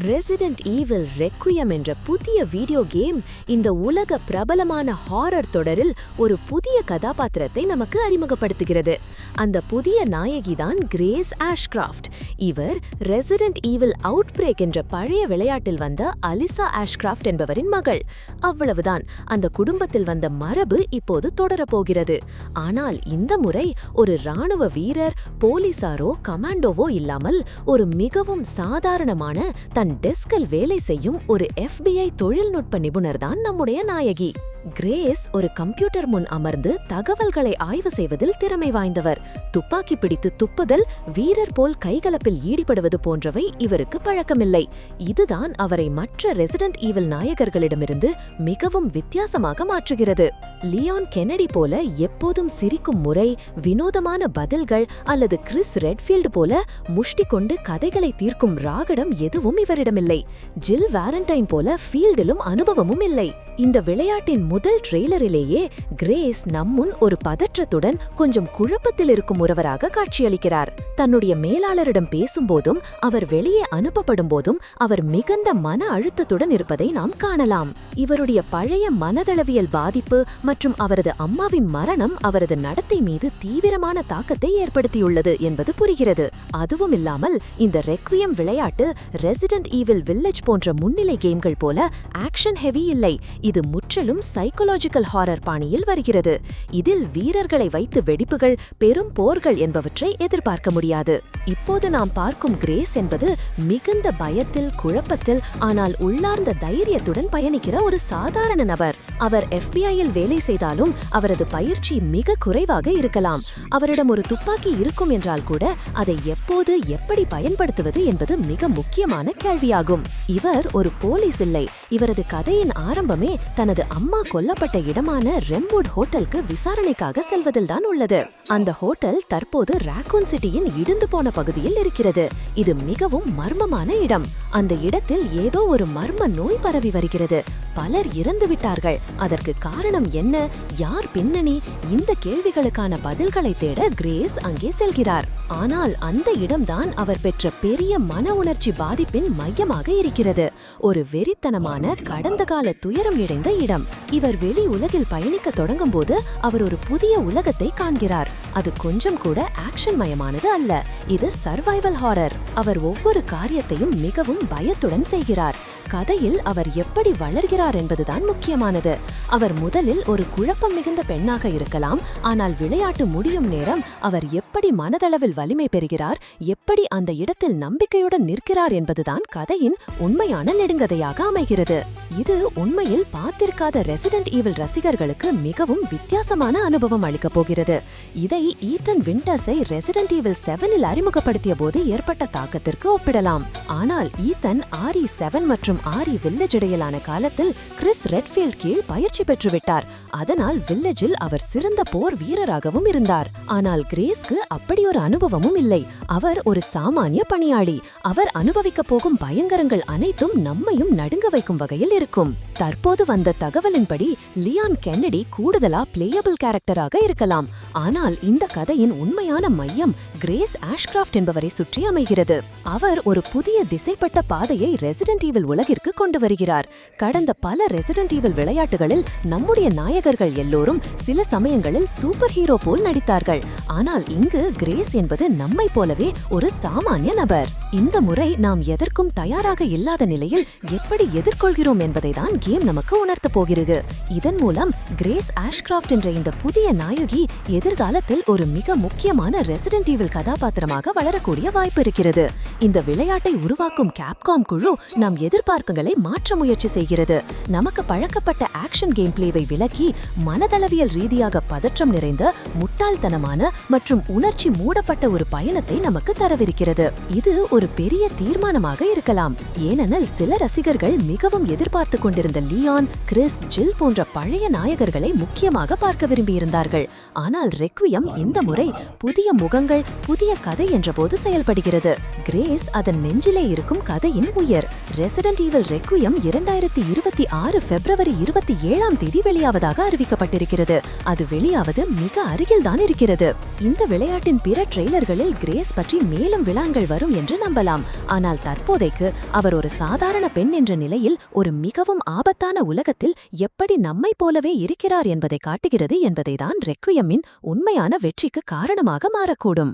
Resident evil ரெக்வியம் என்ற புதிய video game இந்த உலக பிரபலமான ஹாரர் தொடரில் ஒரு புதிய கதாபாத்திரத்தை நமக்கு அறிமுகப்படுத்துகிறது. அந்த புதிய நாயகிதான் கிரேஸ் ஆஷ்கிராஃப்ட். இவர் ரெசிடென்ட் ஈவில் அவுட்பிரேக் என்ற பழைய விளையாட்டில் வந்த அலிசா ஆஷ்கிராஃப்ட் என்பவரின் மகள். அவ்வளவுதான், அந்த குடும்பத்தில் வந்த மரபு இப்போது தொடரப்போகிறது. ஆனால் இந்த முறை ஒரு இராணுவ வீரர், போலீசாரோ கமாண்டோவோ இல்லாமல் ஒரு மிகவும் சாதாரணமான தன் டெஸ்கில் வேலை செய்யும் ஒரு FBI தொழில்நுட்ப நிபுணர்தான் நம்முடைய நாயகி. கிரேஸ் ஒரு கம்ப்யூட்டர் முன் அமர்ந்து தகவல்களை ஆய்வு செய்வதில் திறமை வாய்ந்தவர். துப்பாக்கி பிடித்து துப்புதல், வீரர் போல் கைகலப்பில் ஈடுபடுவது போன்றவை இவருக்கு பழக்கமில்லை. இதுதான் அவரை மற்ற ரெசிடென்ட் ஈவில் நாயகர்களிடமிருந்து மிகவும் வித்தியாசமாக மாற்றுகிறது. லியான் கென்னடி போல எப்போதும் சிரிக்கும் முறை, வினோதமான பதில்கள் அல்லது கிறிஸ் ரெட்ஃபீல்டு போல முஷ்டி கொண்டு கதைகளை தீர்க்கும் ராகடம் எதுவும் இவரிடமில்லை. ஜில் வாலண்டைன் போல ஃபீல்டிலும் அனுபவமும் இல்லை. இந்த விளையாட்டின் முதல் ட்ரெய்லரிலேயே கிரேஸ் நம்முன் ஒரு பதற்றத்துடன், கொஞ்சம் குழப்பத்தில் இருக்கும் ஒருவராக காட்சியளிக்கிறார். தன்னுடைய மேலாளரிடம் பேசும்போதும் அவர் வெளியே அனுப்பப்படும் போதும் அவர் மிகுந்த மன அழுத்தத்துடன் இருப்பதை நாம் காணலாம். இவருடைய பழைய மனதளவியல் பாதிப்பு மற்றும் அவரது அம்மாவின் மரணம் அவரது நடத்தை மீது தீவிரமான தாக்கத்தை ஏற்படுத்தியுள்ளது என்பது புரிகிறது. அதுவும் இல்லாமல் இந்த ரெக்வியம் விளையாட்டு ரெசிடென்ட் ஈவில் வில்லேஜ் போன்ற முன்னிலை கேம்கள் போல ஆக்ஷன் ஹெவி இல்லை. இது முற்றிலும் சைக்கோலாஜிக்கல் ஹாரர் பாணியில் வருகிறது. இதில் வீரர்களை வைத்து வெடிப்புகள், பெரும் போர்கள் என்பவற்றை எதிர்பார்க்க முடியாது. இப்போது நாம் பார்க்கும் கிரேஸ் என்பது மிகுந்த பயத்தில், குழப்பத்தில், ஆனால் உள்ளார்ந்த தைரியத்துடன் பயணிக்கிற ஒரு சாதாரண நபர். அவர் FBI-யில் வேலை செய்தாலும் அவரது பயிற்சி மிக குறைவாக இருக்கலாம். அவரிடம் ஒரு துப்பாக்கி இருக்கும் என்றால் கூட அதை எப்போது, எப்படி பயன்படுத்துவது என்பது மிக முக்கியமான கேள்வியாகும். இவர் ஒரு போலீஸ் இல்லை. இவரது கதையின் ஆரம்பமே தனது அம்மா கொல்லப்பட்ட இடமான ரெம்வுட் ஹோட்டலுக்கு விசாரணைக்காக செல்வதில்தான் உள்ளது. அந்த ஹோட்டல் தற்போது ராக்கூன் சிட்டியின் இடிந்து போன பகுதியில் இருக்கிறது. இது மிகவும் மர்மமான இடம். அந்த இடத்தில் ஏதோ ஒரு மர்ம நோய் பரவி வருகிறது. பலர் இறந்து விட்டார்கள். அதற்கு காரணம் என்ன, யார் பின்னணி? இந்த கேள்விகளுக்கான பதில்களை தேட கிரேஸ் அங்கே செல்கிறார். ஆனால் அந்த இடம்தான் அவர் பெற்ற பெரிய மன உணர்ச்சி பாதிப்பின் மையமாக இருக்கிறது. ஒரு வெறித்தனமான, கடந்த கால துயரம் இழைந்த இடம். இவர் வெளி உலகில் பயணிக்க தொடங்கும் போது அவர் ஒரு புதிய உலகத்தை காண்கிறார். அது கொஞ்சம் கூட ஆக்ஷன் மயமானது அல்ல. இது சர்வைவல் ஹாரர். அவர் ஒவ்வொரு காரியத்தையும் மிகவும் பயத்துடன் செய்கிறார். கதையில் அவர் எப்படி வளர்கிறார் என்பதுதான் முக்கியமானது. அவர் முதலில் ஒரு குழப்பம் மிகுந்த பெண்ணாக இருக்கலாம். ஆனால் விளையாட்டு முடியும் நேரம் அவர் எப்படி மனதளவில் வலிமை பெறுகிறார், எப்படி அந்த இடத்தில் நம்பிக்கையுடன் நிற்கிறார் என்பதுதான் கதையின் உண்மையான நெடுங்கதையாக அமைகிறது. இது உண்மையில் பார்த்திருக்காத ரெசிடென்ட் ஈவில் ரசிகர்களுக்கு மிகவும் வித்தியாசமான அனுபவம் அளிக்கப் போகிறது. இதை ஈத்தன் விண்டர்ஸை ரெசிடென்ட் ஈவில் 7-இல் அறிமுகப்படுத்திய போது ஏற்பட்ட தாக்கத்திற்கு ஒப்பிடலாம். ஆனால் ஈத்தன் RE7 மற்றும் RE வில்லேஜ் இடையிலான காலத்தில் கிறிஸ் ரெட்ஃபீல்ட் கீழ் பயிற்சி பெற்றுவிட்டார். அதனால் வில்லேஜில் அவர் சிறந்த போர் வீரராகவும் இருந்தார். ஆனால் கிரேஸ்க்கு அப்படி ஒரு அனுபவமும் இல்லை. அவர் ஒரு சாமானிய பணியாளி. அவர் அனுபவிக்க போகும் பயங்கரங்கள் அனைத்தும் நம்மையும் நடுங்க வைக்கும் வகையில் இருக்கும். தற்போது வந்த தகவலின்படி லியான் கென்னடி கூடுதலா பிளேயபிள் கேரக்டராக இருக்கலாம். ஆனால் இந்த கதையின் உண்மையான மையம் கிரேஸ் ஆஷ்கிராஃப்ட் என்பவரை சுற்றி அமைகிறது. அவர் ஒரு புதிய திசைப்பட்ட பாதையை ரெசிடென்ட் ஈவில் உலகிற்கு கொண்டு வருகிறார். கடந்த பல ரெசிடென்ட் ஈவில் விளையாட்டுகளில் நம்முடைய நாயகர்கள் எல்லோரும் சில சமயங்களில் சூப்பர் ஹீரோ போல் நடித்தார்கள். ஆனால் இங்கு கிரேஸ் என்பது நம்மை போலவே ஒரு சாமானிய நபர். இந்த முறை நாம் எதற்கும் தயாராக இல்லாத நிலையில் எப்படி எதிர்கொள்கிறோம் என்பதை தான் கேம் நமக்கு உணர்த்த போகிறது. இதன் மூலம் கிரேஸ் ஆஷ்கிராஃப்ட் என்ற இந்த புதிய நாயகி எதிர்காலத்தில் ஒரு மிக முக்கியமான ரெசிடென்ட் ஈவில் கதாபாத்திரமாக வளரக்கூடிய வாய்ப்பு இருக்கிறது. இந்த விளையாட்டை உருவாக்கும் கேப்காம் குழு நாம் எதிர்பார்ப்புகளை மாற்ற முயற்சி செய்கிறது. நமக்கு பழக்கப்பட்ட ஆக்ஷன் கேம் பிளேவை விலக்கி மனதளவியல் ரீதியாக பதற்றம் நிறைந்த, முட்டாள்தனமான மற்றும் உணர்ச்சி மூடப்பட்ட ஒரு பயணத்தை நமக்கு தரவிருக்கிறது. இது ஒரு பெரிய தீர்மானமாக இருக்கலாம். ஏனெனில் சில ரசிகர்கள் மிகவும் எதிர்பார்த்து கொண்டிருந்த லியான், கிறிஸ், ஜில் போன்ற பழைய நாயகர்களை முக்கியமாக பார்க்க விரும்பியிருந்தார்கள். ஆனால் ரெக்வியம் இந்த முறை புதிய முகங்கள், புதிய கதை என்றபோது செயல்படுகிறது. கிரேஸ் அதன் நெஞ்சிலே இருக்கும் கதையின் உயிர். ரெசிடென்ட் ஈவில் ரெக்வியம் 2026 பிப்ரவரி 27ஆம் தேதி வெளியாவதாக அறிவிக்கப்பட்டிருக்கிறது. அது வெளியாவது மிக அருகில்தான் இருக்கிறது. இந்த விளையாட்டின் பிற ட்ரெய்லர்களில் கிரேஸ் பற்றி மேலும் விளாங்கள் வரும் என்று நம்பலாம். ஆனால் தற்போதைக்கு அவர் ஒரு சாதாரண பெண் என்ற நிலையில் ஒரு மிகவும் ஆபத்தான உலகத்தில் எப்படி நம்மை போலவே இருக்கிறார் என்பதை காட்டுகிறது என்பதைதான் ரெக்வியமின் உண்மையான வெற்றிக்கு காரணமாக மாறக்கூடும்.